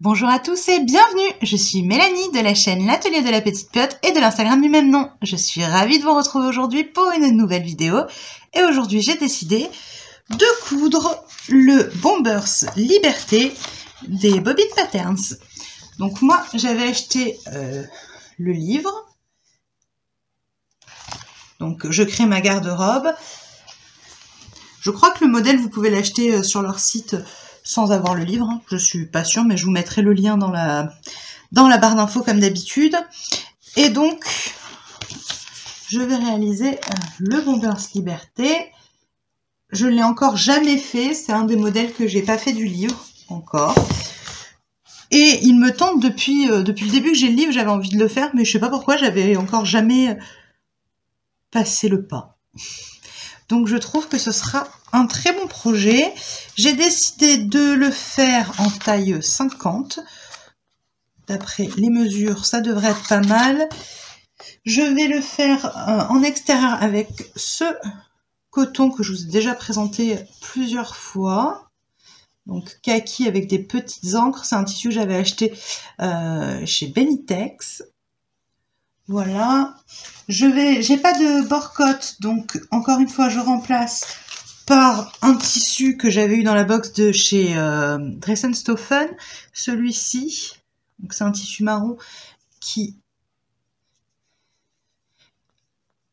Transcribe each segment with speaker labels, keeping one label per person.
Speaker 1: Bonjour à tous et bienvenue, je suis Mélanie de la chaîne L'Atelier de la Petite Piote et de l'Instagram du même nom. Je suis ravie de vous retrouver aujourd'hui pour une nouvelle vidéo et aujourd'hui j'ai décidé de coudre le Bombers Liberté des Bobbin Patterns. Donc moi j'avais acheté le livre, donc je crée ma garde-robe. Je crois que le modèle vous pouvez l'acheter sur leur site sans avoir le livre, je suis pas sûre, mais je vous mettrai le lien dans la barre d'infos comme d'habitude. Et donc, je vais réaliser le Bombers Liberté. Je ne l'ai encore jamais fait, c'est un des modèles que j'ai pas fait du livre, encore. Et il me tente depuis le début que j'ai le livre, j'avais envie de le faire, mais je sais pas pourquoi, j'avais encore jamais passé le pas. Donc je trouve que ce sera un très bon projet. J'ai décidé de le faire en taille 50. D'après les mesures, ça devrait être pas mal. Je vais le faire en extérieur avec ce coton que je vous ai déjà présenté plusieurs fois. Donc kaki avec des petites encres. C'est un tissu que j'avais acheté chez Benitex. Voilà. J'ai pas de bord-cotte, donc encore une fois, je remplace par un tissu que j'avais eu dans la box de chez Dressenstoffen, celui-ci. Donc c'est un tissu marron qui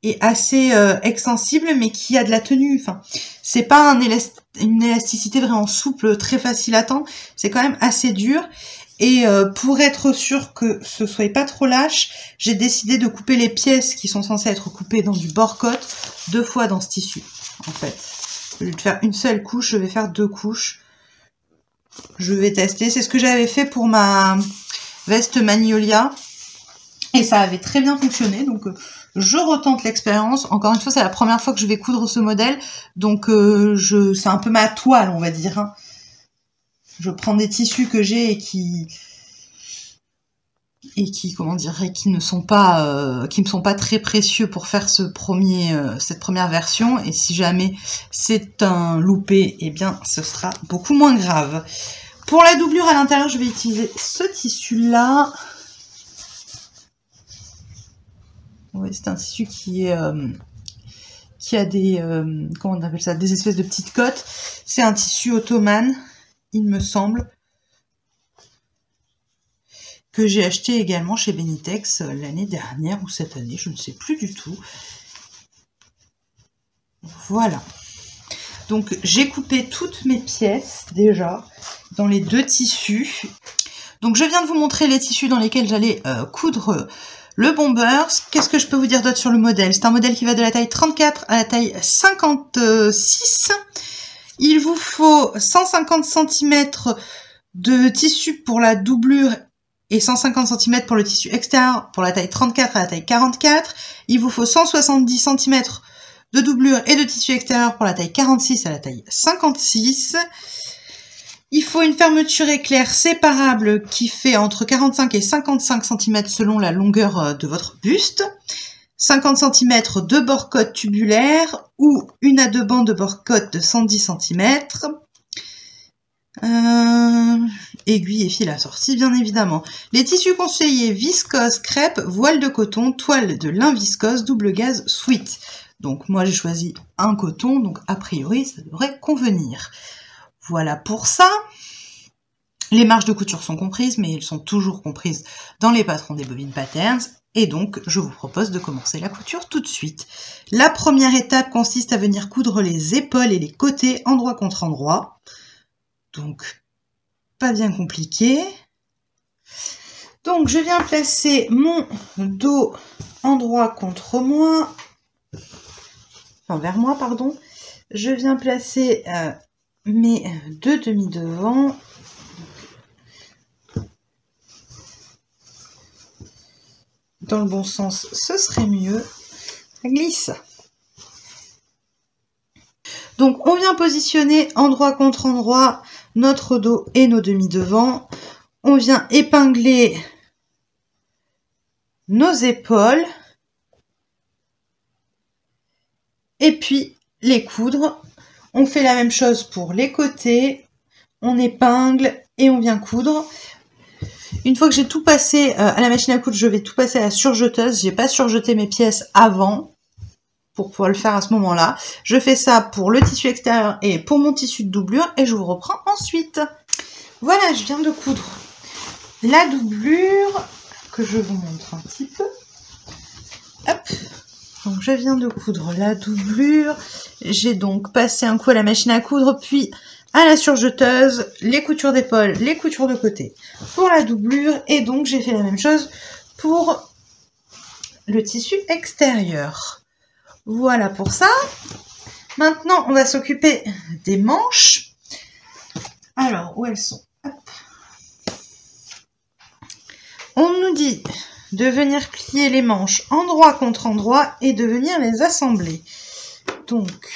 Speaker 1: est assez extensible, mais qui a de la tenue. Enfin, c'est pas une élasticité vraiment souple, très facile à tendre. C'est quand même assez dur. Et pour être sûr que ce soit pas trop lâche, j'ai décidé de couper les pièces qui sont censées être coupées dans du bord-cotte 2 fois dans ce tissu. En fait, au lieu de faire une seule couche, je vais faire 2 couches. Je vais tester. C'est ce que j'avais fait pour ma veste Magnolia. Et ça avait très bien fonctionné. Donc je retente l'expérience. Encore une fois, c'est la première fois que je vais coudre ce modèle. Donc c'est un peu ma toile, on va dire. Hein. Je prends des tissus que j'ai et qui me sont pas très précieux pour faire cette première version. Et si jamais c'est un loupé, eh bien, ce sera beaucoup moins grave. Pour la doublure à l'intérieur, je vais utiliser ce tissu-là. Oui, c'est un tissu qui a des, comment on appelle ça, des espèces de petites cottes. C'est un tissu ottoman, il me semble, que j'ai acheté également chez Benitex l'année dernière ou cette année, je ne sais plus du tout. Voilà. Donc j'ai coupé toutes mes pièces déjà dans les 2 tissus. Donc je viens de vous montrer les tissus dans lesquels j'allais coudre le Bombers. Qu'est-ce que je peux vous dire d'autre sur le modèle? C'est un modèle qui va de la taille 34 à la taille 56. Il vous faut 150 cm de tissu pour la doublure et 150 cm pour le tissu extérieur pour la taille 34 à la taille 44. Il vous faut 170 cm de doublure et de tissu extérieur pour la taille 46 à la taille 56. Il faut une fermeture éclair séparable qui fait entre 45 et 55 cm selon la longueur de votre buste. 50 cm de bord-cotte tubulaire ou 1 à 2 bandes de bord-cotte de 110 cm. Aiguille et fil assorti, bien évidemment. Les tissus conseillés: viscose, crêpe, voile de coton, toile de lin viscose, double gaze, sweat. Donc moi j'ai choisi un coton, donc a priori ça devrait convenir. Voilà pour ça. Les marges de couture sont comprises, mais elles sont toujours comprises dans les patrons des Bobbin Patterns. Et donc, je vous propose de commencer la couture tout de suite. La première étape consiste à venir coudre les épaules et les côtés endroit contre endroit. Donc, pas bien compliqué. Donc, je viens placer mon dos endroit contre moi. Enfin, vers moi, pardon. Je viens placer mes 2 demi-devants. Dans le bon sens, ce serait mieux. Ça glisse. Donc, on vient positionner endroit contre endroit notre dos et nos demi-devants. On vient épingler nos épaules. Et puis, les coudre. On fait la même chose pour les côtés. On épingle et on vient coudre. Une fois que j'ai tout passé à la machine à coudre, je vais tout passer à la surjeteuse. J'ai pas surjeté mes pièces avant pour pouvoir le faire à ce moment-là. Je fais ça pour le tissu extérieur et pour mon tissu de doublure et je vous reprends ensuite. Voilà, je viens de coudre la doublure que je vous montre un petit peu. Hop. Donc je viens de coudre la doublure. J'ai donc passé un coup à la machine à coudre, puis à la surjeteuse, les coutures d'épaule, les coutures de côté pour la doublure. Et donc j'ai fait la même chose pour le tissu extérieur. Voilà pour ça. Maintenant, on va s'occuper des manches. Alors, où elles sont? Hop. On nous dit de venir plier les manches endroit contre endroit et de venir les assembler. Donc,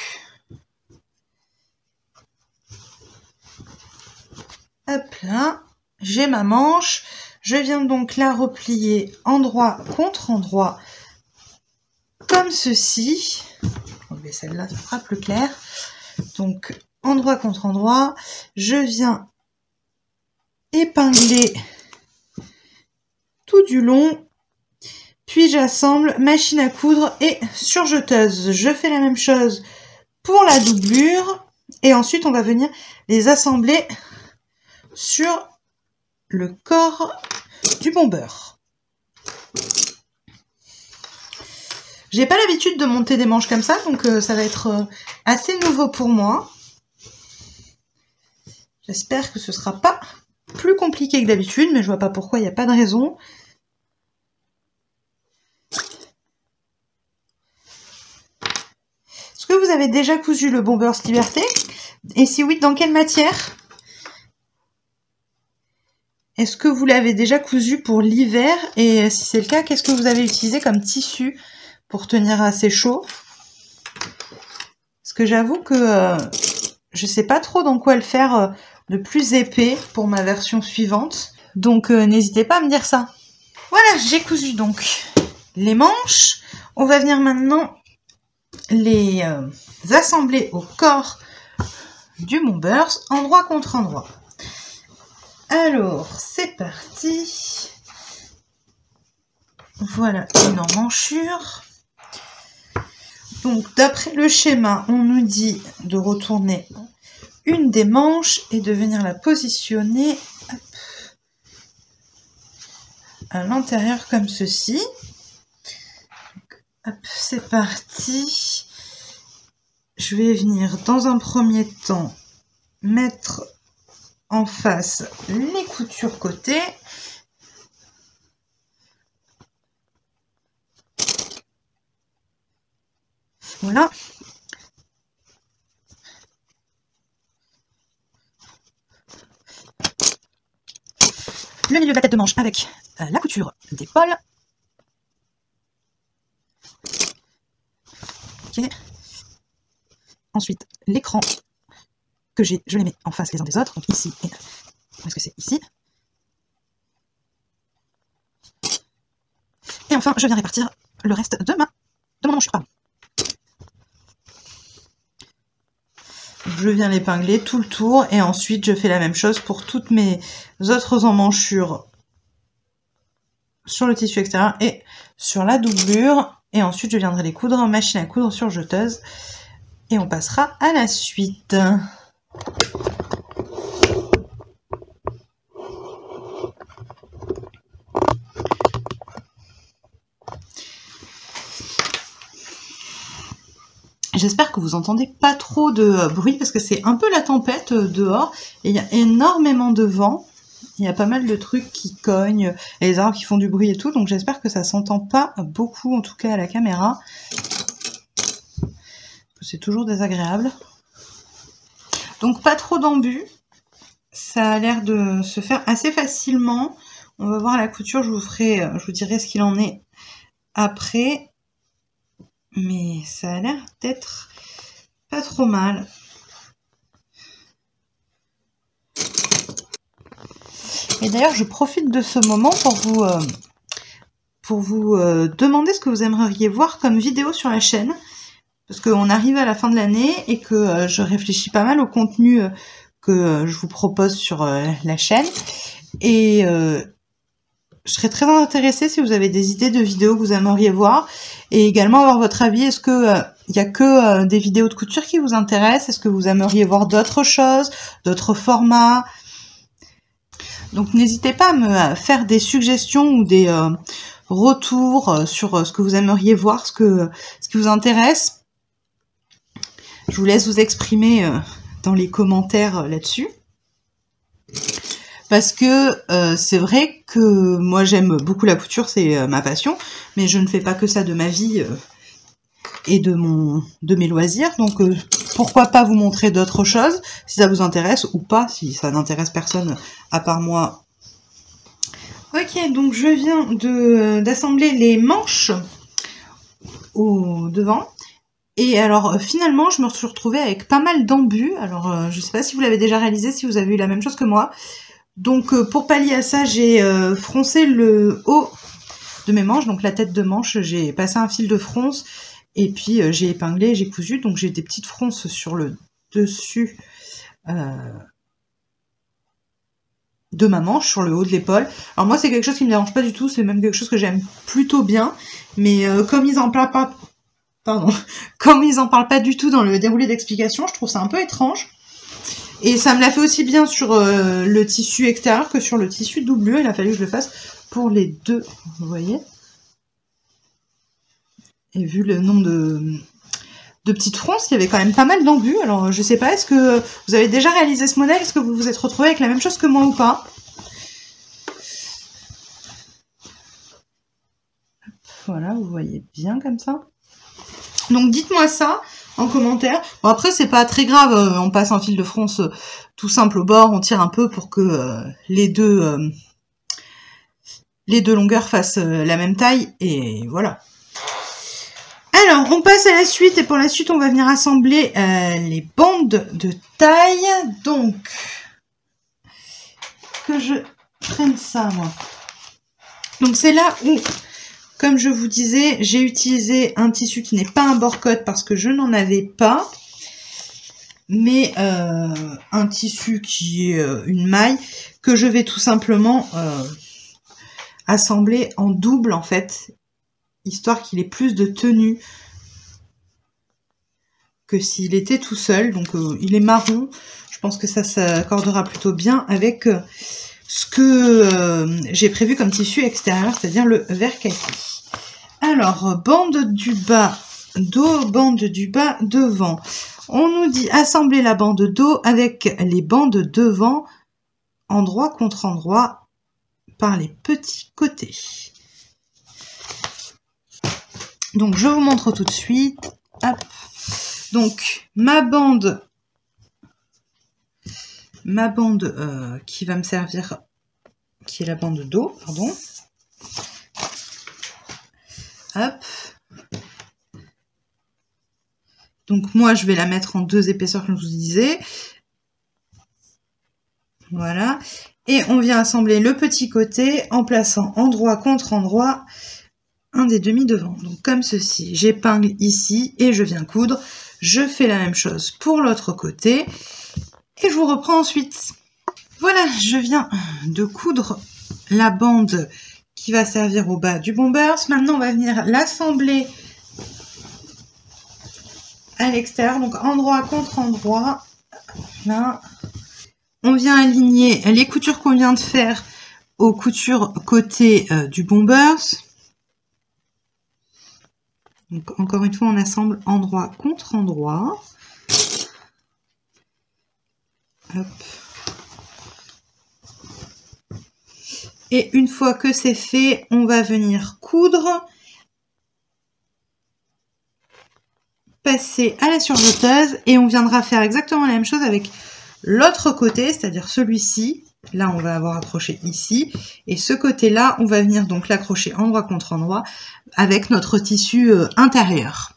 Speaker 1: hop là, j'ai ma manche. Je viens donc la replier endroit contre endroit, comme ceci. Je vais enlever celle-là, ça sera plus clair. Donc, endroit contre endroit, je viens épingler tout du long, puis j'assemble machine à coudre et surjeteuse. Je fais la même chose pour la doublure, et ensuite on va venir les assembler sur le corps du bomber. J'ai pas l'habitude de monter des manches comme ça, donc ça va être assez nouveau pour moi. J'espère que ce sera pas plus compliqué que d'habitude, mais je vois pas pourquoi, il n'y a pas de raison. Est-ce que vous avez déjà cousu le Bombers Liberté? Et si oui, dans quelle matière? Est-ce que vous l'avez déjà cousu pour l'hiver? Et si c'est le cas, qu'est-ce que vous avez utilisé comme tissu pour tenir assez chaud? Parce que j'avoue que je sais pas trop dans quoi le faire de plus épais pour ma version suivante. Donc n'hésitez pas à me dire ça. Voilà, j'ai cousu donc les manches. On va venir maintenant les assembler au corps du Bombers, endroit contre endroit. Alors, c'est parti. Voilà une emmanchure. Donc, d'après le schéma, on nous dit de retourner une des manches et de venir la positionner à l'intérieur comme ceci. Donc, hop, c'est parti. Je vais venir dans un premier temps mettre en face les coutures côté. Voilà. Le milieu de la tête de manche avec la couture d'épaule. Ok. Ensuite, l'écran que j'ai, je les mets en face les uns des autres. Donc ici et où est-ce que c'est ici. Et enfin, je viens répartir le reste de mon emmanchure. Pardon. Je viens l'épingler tout le tour et ensuite je fais la même chose pour toutes mes autres emmanchures sur le tissu extérieur et sur la doublure. Et ensuite je viendrai les coudre en machine à coudre surjeteuse et on passera à la suite. J'espère que vous entendez pas trop de bruit parce que c'est un peu la tempête dehors et il y a énormément de vent. Il y a pas mal de trucs qui cognent et les arbres qui font du bruit et tout. Donc j'espère que ça s'entend pas beaucoup, en tout cas à la caméra. C'est toujours désagréable. Donc pas trop d'embus. Ça a l'air de se faire assez facilement. On va voir la couture, je vous dirai ce qu'il en est après. Mais ça a l'air d'être pas trop mal. Et d'ailleurs, je profite de ce moment pour vous demander ce que vous aimeriez voir comme vidéo sur la chaîne. Parce qu'on arrive à la fin de l'année et que je réfléchis pas mal au contenu que je vous propose sur la chaîne. Et Je serais très intéressée si vous avez des idées de vidéos que vous aimeriez voir et également avoir votre avis. Est-ce que il n'y a que des vidéos de couture qui vous intéressent? Est-ce que vous aimeriez voir d'autres choses, d'autres formats? Donc n'hésitez pas à me faire des suggestions ou des retours sur ce que vous aimeriez voir, ce qui vous intéresse. Je vous laisse vous exprimer dans les commentaires là-dessus. Parce que c'est vrai que moi j'aime beaucoup la couture, c'est ma passion, mais je ne fais pas que ça de ma vie et de mes loisirs, donc pourquoi pas vous montrer d'autres choses, si ça vous intéresse ou pas, si ça n'intéresse personne à part moi. Ok, donc je viens d'assembler les manches au devant. Et alors finalement je me suis retrouvée avec pas mal d'embus. Alors je sais pas si vous l'avez déjà réalisé, si vous avez eu la même chose que moi. Donc pour pallier à ça, j'ai froncé le haut de mes manches, donc la tête de manche, j'ai passé un fil de fronce et puis j'ai épinglé, j'ai cousu, donc j'ai des petites fronces sur le dessus de ma manche, sur le haut de l'épaule. Alors moi c'est quelque chose qui me dérange pas du tout, c'est même quelque chose que j'aime plutôt bien, mais comme ils en parlent pas, comme ils en parlent pas du tout dans le déroulé d'explication, je trouve ça un peu étrange. Et ça me l'a fait aussi bien sur le tissu extérieur que sur le tissu doublure. Il a fallu que je le fasse pour les deux, vous voyez. Et vu le nombre de petites fronces, il y avait quand même pas mal d'embus. Alors je sais pas, est-ce que vous avez déjà réalisé ce modèle? Est-ce que vous vous êtes retrouvé avec la même chose que moi ou pas? Voilà, vous voyez bien comme ça. Donc dites-moi ça en commentaire. Bon après c'est pas très grave, on passe un fil de fronce tout simple au bord, on tire un peu pour que les deux longueurs fassent la même taille et voilà. Alors on passe à la suite et pour la suite on va venir assembler les bandes de taille. Donc que je prenne ça moi. Donc c'est là où, comme je vous disais, j'ai utilisé un tissu qui n'est pas un bord-côte parce que je n'en avais pas, mais un tissu qui est une maille que je vais tout simplement assembler en double en fait, histoire qu'il ait plus de tenue que s'il était tout seul. Donc il est marron, je pense que ça s'accordera plutôt bien avec ce que j'ai prévu comme tissu extérieur, c'est-à-dire le vert kaki. Alors, bande du bas, dos, bande du bas, devant. On nous dit assembler la bande dos avec les bandes devant, endroit contre endroit, par les petits côtés. Donc, je vous montre tout de suite. Hop. Donc, ma bande qui va me servir, qui est la bande dos, pardon. Hop. Donc moi je vais la mettre en 2 épaisseurs comme je vous disais. Voilà. Et on vient assembler le petit côté en plaçant endroit contre endroit un des demi devant. Donc comme ceci. J'épingle ici et je viens coudre. Je fais la même chose pour l'autre côté. Et je vous reprends ensuite. Voilà, je viens de coudre la bande qui va servir au bas du bombers. Maintenant, on va venir l'assembler à l'extérieur, donc endroit contre endroit. Là, on vient aligner les coutures qu'on vient de faire aux coutures côté du bombers. Donc, encore une fois, on assemble endroit contre endroit. Hop. Et une fois que c'est fait, on va venir coudre, passer à la surjeteuse et on viendra faire exactement la même chose avec l'autre côté, c'est-à-dire celui-ci. Là, on va avoir accroché ici. Et ce côté-là, on va venir donc l'accrocher endroit contre endroit avec notre tissu intérieur.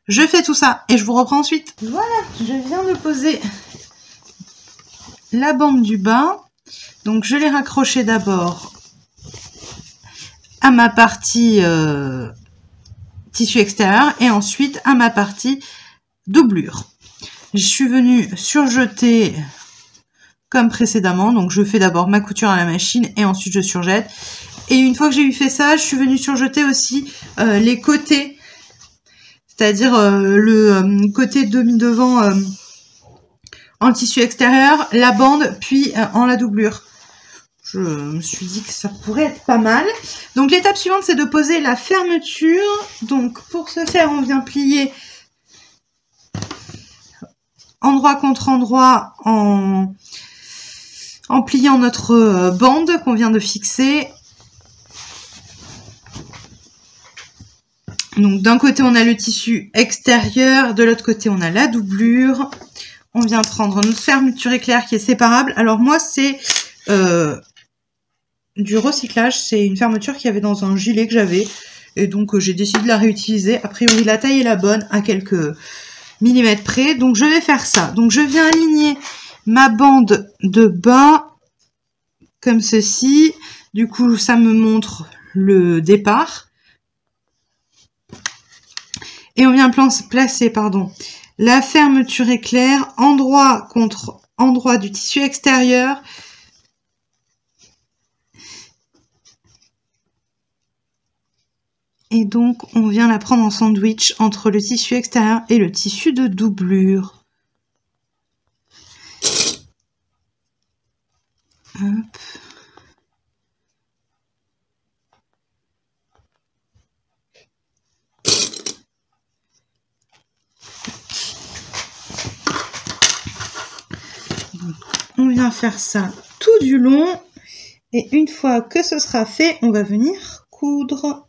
Speaker 1: Je fais tout ça et je vous reprends ensuite. Voilà, je viens de poser la bande du bas. Donc, je l'ai raccrochée d'abord à ma partie tissu extérieur et ensuite à ma partie doublure. Je suis venue surjeter comme précédemment. Donc je fais d'abord ma couture à la machine et ensuite je surjette. Et une fois que j'ai eu fait ça, je suis venue surjeter aussi les côtés, c'est-à-dire le côté demi-devant en tissu extérieur, la bande, puis en la doublure. Je me suis dit que ça pourrait être pas mal. Donc l'étape suivante, c'est de poser la fermeture. Donc pour ce faire, on vient plier endroit contre endroit en pliant notre bande qu'on vient de fixer. Donc d'un côté, on a le tissu extérieur, de l'autre côté, on a la doublure. On vient prendre notre fermeture éclair qui est séparable. Alors moi, c'est du recyclage, c'est une fermeture qu'il y avait dans un gilet que j'avais et donc j'ai décidé de la réutiliser. A priori la taille est la bonne à quelques millimètres près, donc je vais faire ça. Donc je viens aligner ma bande de bas comme ceci, du coup ça me montre le départ et on vient placer la fermeture éclair endroit contre endroit du tissu extérieur. Et donc, on vient la prendre en sandwich entre le tissu extérieur et le tissu de doublure. Hop. Donc, on vient faire ça tout du long. Et une fois que ce sera fait, on va venir coudre.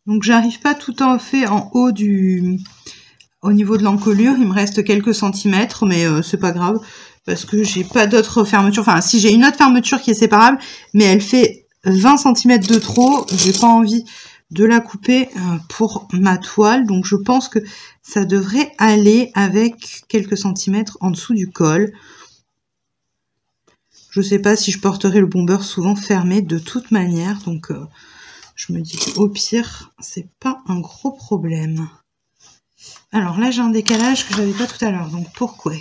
Speaker 1: Donc j'arrive pas tout à fait en haut au niveau de l'encolure, il me reste quelques centimètres, mais c'est pas grave, parce que j'ai pas d'autre fermeture, enfin si j'ai une autre fermeture qui est séparable, mais elle fait 20 cm de trop, j'ai pas envie de la couper pour ma toile, donc je pense que ça devrait aller avec quelques centimètres en dessous du col. Je sais pas si je porterai le bomber souvent fermé de toute manière, donc je me dis qu'au pire, c'est pas un gros problème. Alors là, j'ai un décalage que j'avais pas tout à l'heure. Donc pourquoi?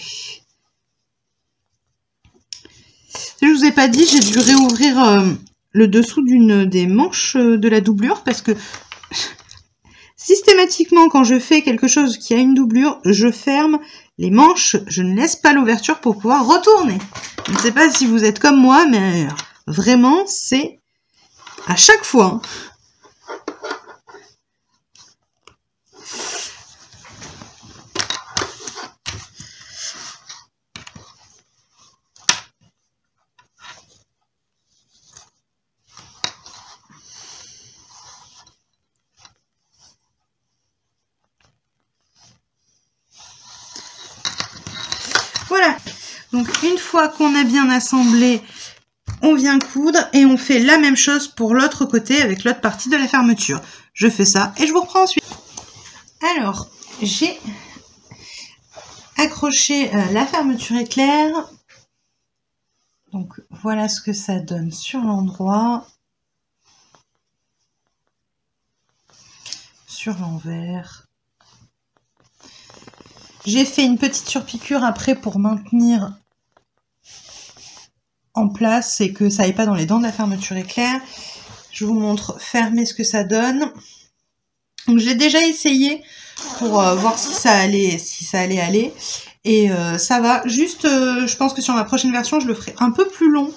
Speaker 1: Je vous ai pas dit, j'ai dû réouvrir le dessous d'une des manches de la doublure parce que systématiquement, quand je fais quelque chose qui a une doublure, je ferme les manches. Je ne laisse pas l'ouverture pour pouvoir retourner. Je ne sais pas si vous êtes comme moi, mais vraiment, c'est à chaque fois. Voilà, donc une fois qu'on a bien assemblé, on vient coudre et on fait la même chose pour l'autre côté avec l'autre partie de la fermeture. Je fais ça et je vous reprends ensuite. Alors, j'ai accroché la fermeture éclair. Donc voilà ce que ça donne sur l'endroit. Sur l'envers. J'ai fait une petite surpiqûre après pour maintenir en place et que ça n'aille pas dans les dents de la fermeture éclair. Je vous montre fermer ce que ça donne. Donc j'ai déjà essayé pour voir si ça allait aller. Et ça va. Juste, je pense que sur ma prochaine version, je le ferai un peu plus long.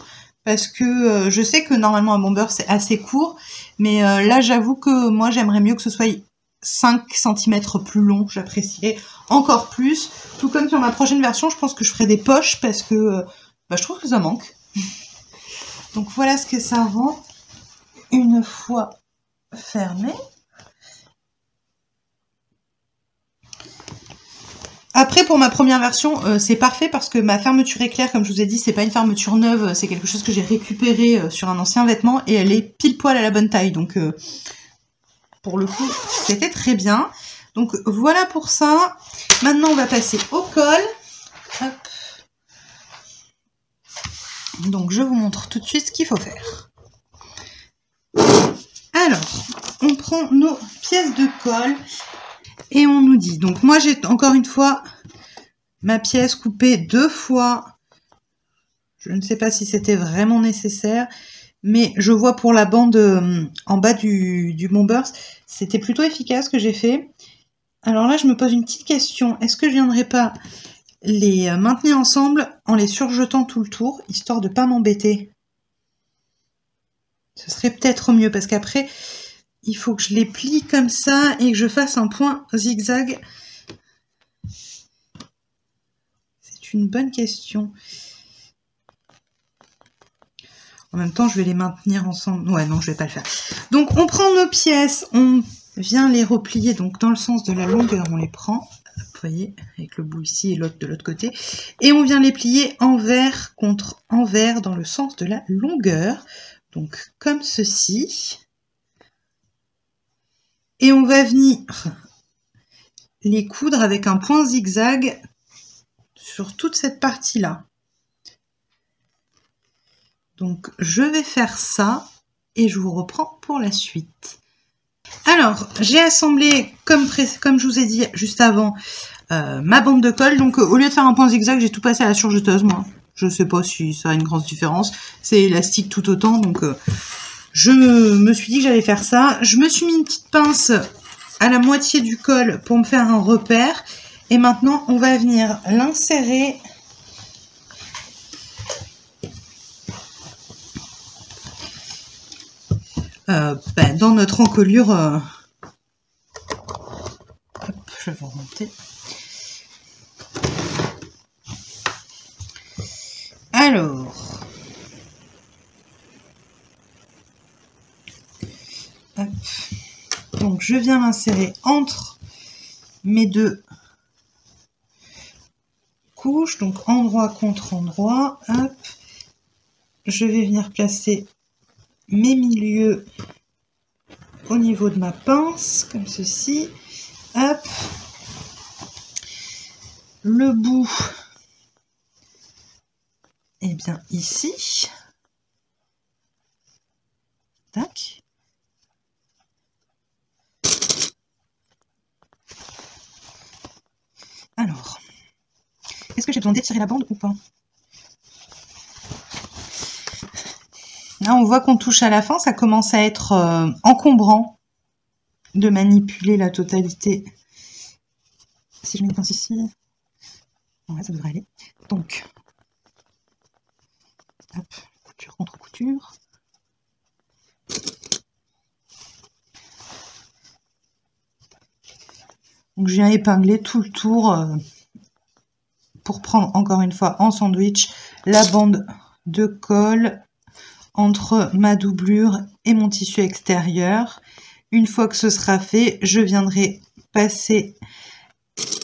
Speaker 1: Parce que je sais que normalement un bomber c'est assez court. Mais là j'avoue que moi j'aimerais mieux que ce soit 5 cm plus long. J'apprécierais encore plus. Tout comme sur ma prochaine version, je pense que je ferai des poches parce que je trouve que ça manque. Donc voilà ce que ça rend une fois fermé. Après, pour ma première version, c'est parfait parce que ma fermeture éclair, comme je vous ai dit, c'est pas une fermeture neuve, c'est quelque chose que j'ai récupéré sur un ancien vêtement et elle est pile poil à la bonne taille. Donc, pour le coup, c'était très bien. Donc, voilà pour ça. Maintenant, on va passer au col. Hop. Donc, je vous montre tout de suite ce qu'il faut faire. on prend nos pièces de colle et on nous dit, donc moi j'ai encore une fois ma pièce coupée 2 fois. Je ne sais pas si c'était vraiment nécessaire, mais je vois pour la bande en bas du bomber, c'était plutôt efficace ce que j'ai fait. Alors là, je me pose une petite question. Est-ce que je viendrai pas les maintenir ensemble en les surjetant tout le tour, histoire de ne pas m'embêter? Ce serait peut-être mieux, parce qu'après, il faut que je les plie comme ça et que je fasse un point zigzag. C'est une bonne question. En même temps, je vais les maintenir ensemble. Ouais, non, je vais pas le faire. Donc, on prend nos pièces, on vient les replier donc dans le sens de la longueur, on les prend. Vous voyez, avec le bout ici et l'autre de l'autre côté. Et on vient les plier envers contre envers dans le sens de la longueur. Donc, comme ceci. Et on va venir les coudre avec un point zigzag sur toute cette partie-là. Donc, je vais faire ça et je vous reprends pour la suite. Alors, j'ai assemblé, comme je vous ai dit juste avant, ma bande de colle. Donc, au lieu de faire un point zigzag, j'ai tout passé à la surjeteuse, moi. Je ne sais pas si ça a une grosse différence. C'est élastique tout autant, donc je me suis dit que j'allais faire ça. Je me suis mis une petite pince à la moitié du col pour me faire un repère. Et maintenant, on va venir l'insérer dans notre encolure. Hop, je vais remonter. Alors, hop. Donc je viens l'insérer entre mes deux couches, donc endroit contre endroit. Hop. Je vais venir placer mes milieux au niveau de ma pince, comme ceci. Hop. Le bout, et bien ici. Tac. Alors, est-ce que j'ai besoin d'étirer la bande ou pas? Là, on voit qu'on touche à la fin, ça commence à être encombrant de manipuler la totalité. Si je mets une pince ici, ouais, ça devrait aller. Donc, hop, couture contre couture. Donc, je viens épingler tout le tour pour prendre encore une fois en sandwich la bande de colle entre ma doublure et mon tissu extérieur. Une fois que ce sera fait, je viendrai passer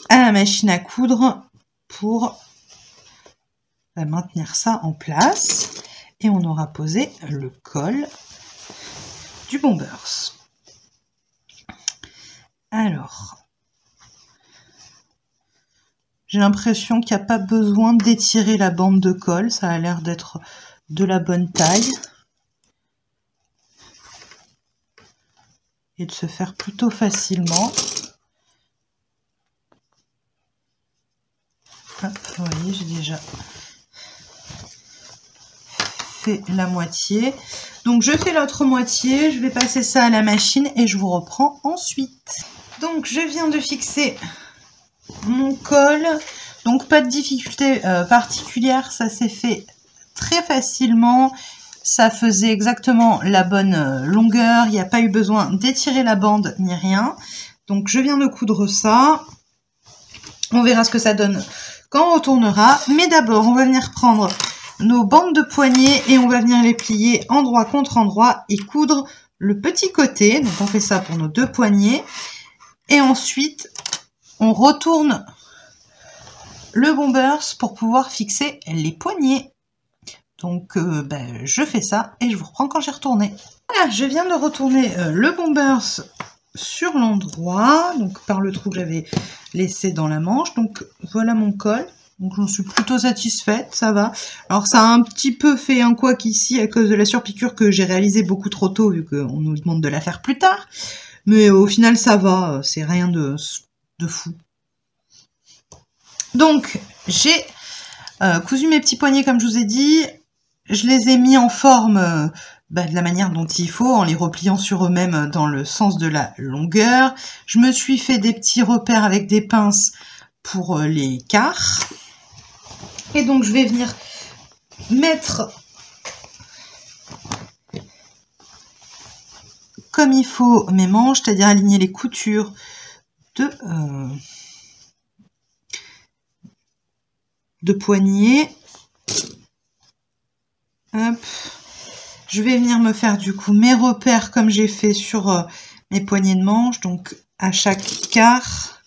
Speaker 1: à la machine à coudre pour maintenir ça en place. Et on aura posé le col du bombers. Alors, j'ai l'impression qu'il n'y a pas besoin d'étirer la bande de colle. Ça a l'air d'être de la bonne taille. Et de se faire plutôt facilement. Hop, vous voyez, j'ai déjà fait la moitié. Donc je fais l'autre moitié, je vais passer ça à la machine et je vous reprends ensuite. Donc je viens de fixer mon col. Donc pas de difficulté particulière, ça s'est fait très facilement. Ça faisait exactement la bonne longueur, il n'y a pas eu besoin d'étirer la bande ni rien. Donc je viens de coudre ça. On verra ce que ça donne quand on retournera. Mais d'abord, on va venir prendre nos bandes de poignets et on va venir les plier endroit contre endroit et coudre le petit côté. Donc on fait ça pour nos deux poignets. Et ensuite, on retourne le bombers pour pouvoir fixer les poignets. Donc je fais ça et je vous reprends quand j'ai retourné. Voilà, je viens de retourner le bombers sur l'endroit, donc par le trou que j'avais laissé dans la manche. Donc voilà mon col. Donc j'en suis plutôt satisfaite, ça va. Alors ça a un petit peu fait un couac ici à cause de la surpiqûre que j'ai réalisée beaucoup trop tôt vu qu'on nous demande de la faire plus tard. Mais au final ça va, c'est rien de fou. Donc j'ai cousu mes petits poignets comme je vous ai dit. Je les ai mis en forme de la manière dont il faut, en les repliant sur eux-mêmes dans le sens de la longueur. Je me suis fait des petits repères avec des pinces pour les quarts. Et donc je vais venir mettre comme il faut mes manches, c'est-à-dire aligner les coutures de poignets. Hop. Je vais venir me faire du coup mes repères comme j'ai fait sur mes poignées de manches, donc à chaque quart,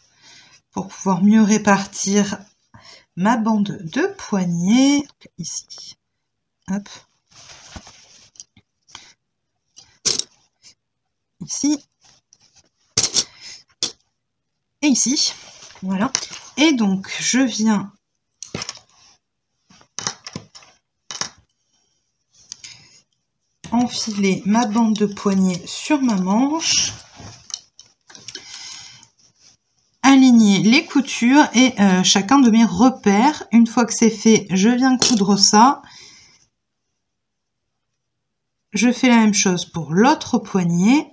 Speaker 1: pour pouvoir mieux répartir ma bande de poignet. Ici. Hop. Ici. Et ici. Voilà. Et donc, je viens enfiler ma bande de poignet sur ma manche, aligner les coutures et chacun de mes repères. Une fois que c'est fait, je viens coudre ça. Je fais la même chose pour l'autre poignet.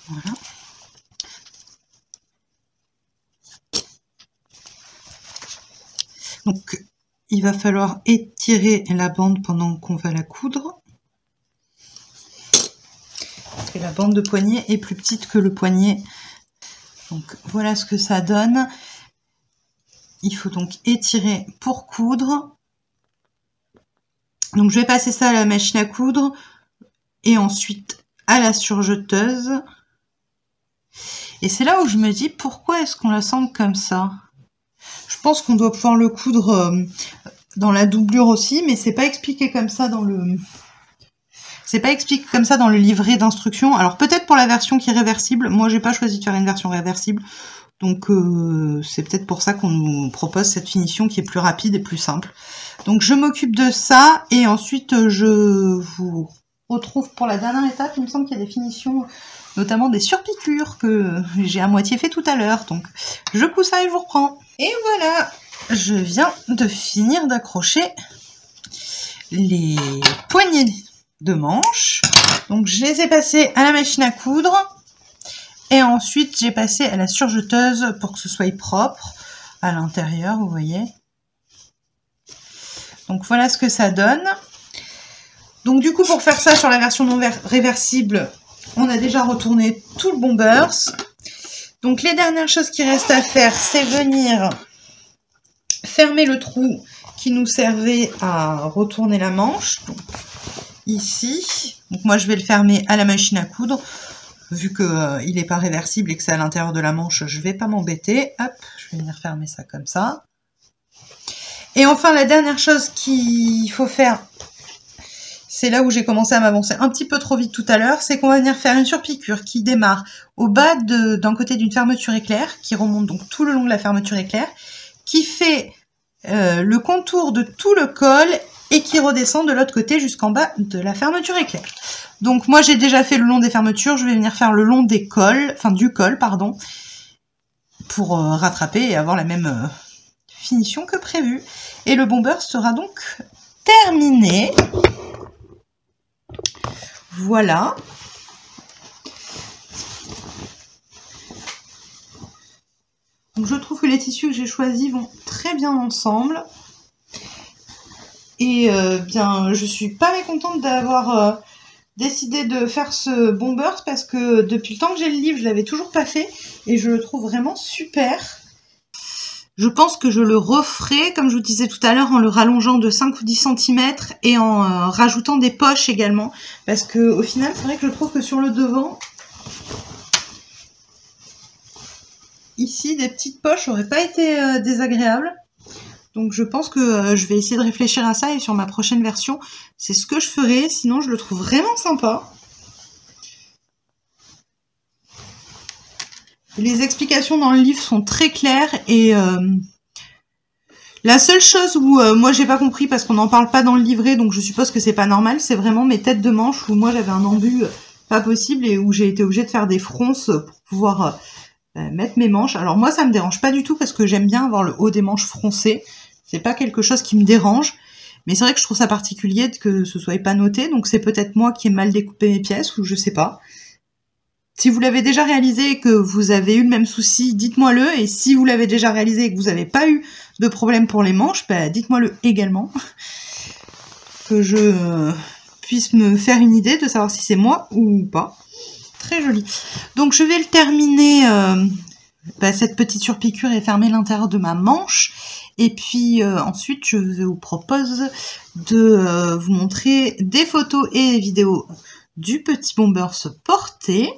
Speaker 1: Voilà. Donc, il va falloir étirer la bande pendant qu'on va la coudre. Parce que la bande de poignet est plus petite que le poignet. Donc, voilà ce que ça donne. Il faut donc étirer pour coudre. Donc, je vais passer ça à la machine à coudre. Et ensuite, à la surjeteuse. Et c'est là où je me dis, pourquoi est-ce qu'on l'assemble comme ça ? Je pense qu'on doit pouvoir le coudre dans la doublure aussi, mais c'est pas expliqué comme ça dans le... C'est pas expliqué comme ça dans le livret d'instruction. Alors peut-être pour la version qui est réversible. Moi, j'ai pas choisi de faire une version réversible. Donc c'est peut-être pour ça qu'on nous propose cette finition qui est plus rapide et plus simple. Donc je m'occupe de ça et ensuite je vous retrouve pour la dernière étape. Il me semble qu'il y a des finitions, notamment des surpiqûres que j'ai à moitié fait tout à l'heure. Donc je couds ça et je vous reprends. Et voilà, je viens de finir d'accrocher les poignées de manches. Donc je les ai passés à la machine à coudre. Et ensuite j'ai passé à la surjeteuse pour que ce soit propre à l'intérieur, vous voyez. Donc voilà ce que ça donne. Donc du coup pour faire ça sur la version non réversible, on a déjà retourné tout le bombers. Donc les dernières choses qui restent à faire, c'est venir fermer le trou qui nous servait à retourner la manche. Donc ici, donc moi je vais le fermer à la machine à coudre. Vu qu'il n'est pas réversible et que c'est à l'intérieur de la manche, je ne vais pas m'embêter. Hop, je vais venir fermer ça comme ça. Et enfin, la dernière chose qu'il faut faire, c'est là où j'ai commencé à m'avancer un petit peu trop vite tout à l'heure, c'est qu'on va venir faire une surpiqûre qui démarre au bas d'un côté d'une fermeture éclair, qui remonte donc tout le long de la fermeture éclair, qui fait le contour de tout le col et qui redescend de l'autre côté jusqu'en bas de la fermeture éclair. Donc moi j'ai déjà fait le long des fermetures, je vais venir faire le long des cols, enfin du col, pardon, pour rattraper et avoir la même finition que prévu. Et le bomber sera donc terminé. Voilà. Donc je trouve que les tissus que j'ai choisis vont très bien ensemble. Et bien, je suis pas mécontente d'avoir décidé de faire ce bombers parce que depuis le temps que j'ai le livre, je l'avais toujours pas fait et je le trouve vraiment super. Je pense que je le referai, comme je vous disais tout à l'heure, en le rallongeant de 5 ou 10 cm et en rajoutant des poches également. Parce que au final, c'est vrai que je trouve que sur le devant, ici, des petites poches n'auraient pas été désagréables. Donc je pense que je vais essayer de réfléchir à ça et sur ma prochaine version, c'est ce que je ferai. Sinon, je le trouve vraiment sympa. Les explications dans le livre sont très claires et la seule chose où moi j'ai pas compris parce qu'on n'en parle pas dans le livret, donc je suppose que c'est pas normal, c'est vraiment mes têtes de manche où moi j'avais un embut pas possible et où j'ai été obligée de faire des fronces pour pouvoir mettre mes manches. Alors moi ça me dérange pas du tout parce que j'aime bien avoir le haut des manches froncé. C'est pas quelque chose qui me dérange, mais c'est vrai que je trouve ça particulier que ce soit pas noté, donc c'est peut-être moi qui ai mal découpé mes pièces ou je sais pas. Si vous l'avez déjà réalisé et que vous avez eu le même souci, dites-moi-le. Et si vous l'avez déjà réalisé et que vous n'avez pas eu de problème pour les manches, bah, dites-moi-le également. Que je puisse me faire une idée de savoir si c'est moi ou pas. Très joli. Donc je vais le terminer, cette petite surpiqûre et fermer l'intérieur de ma manche. Et puis ensuite, je vous propose de vous montrer des photos et des vidéos du petit Bombers porté.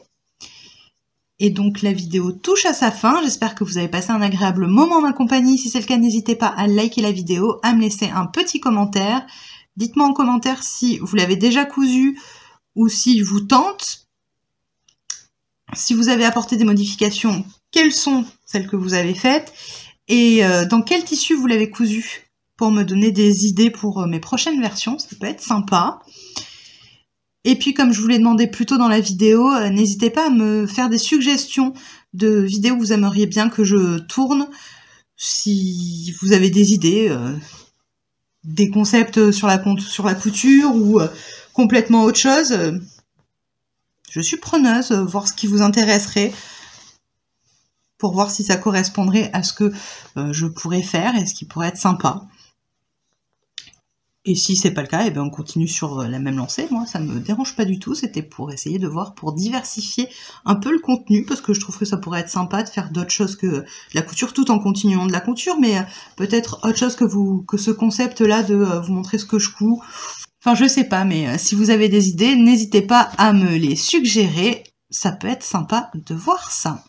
Speaker 1: Et donc la vidéo touche à sa fin, j'espère que vous avez passé un agréable moment en ma compagnie. Si c'est le cas, n'hésitez pas à liker la vidéo, à me laisser un petit commentaire. Dites-moi en commentaire si vous l'avez déjà cousu ou s'il vous tente. Si vous avez apporté des modifications, quelles sont celles que vous avez faites et dans quel tissu vous l'avez cousu pour me donner des idées pour mes prochaines versions, ça peut être sympa. Et puis, comme je vous l'ai demandé plus tôt dans la vidéo, n'hésitez pas à me faire des suggestions de vidéos que vous aimeriez bien que je tourne. Si vous avez des idées, des concepts sur la couture ou complètement autre chose, je suis preneuse, voir ce qui vous intéresserait pour voir si ça correspondrait à ce que je pourrais faire et ce qui pourrait être sympa. Et si c'est pas le cas, et bien on continue sur la même lancée. Moi, ça me dérange pas du tout. C'était pour essayer de voir, pour diversifier un peu le contenu, parce que je trouve que ça pourrait être sympa de faire d'autres choses que la couture, tout en continuant de la couture, mais peut-être autre chose que ce concept-là de vous montrer ce que je couds. Enfin, je sais pas, mais si vous avez des idées, n'hésitez pas à me les suggérer. Ça peut être sympa de voir ça.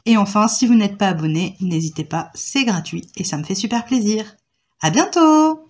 Speaker 1: Et enfin, si vous n'êtes pas abonné, n'hésitez pas, c'est gratuit et ça me fait super plaisir. À bientôt!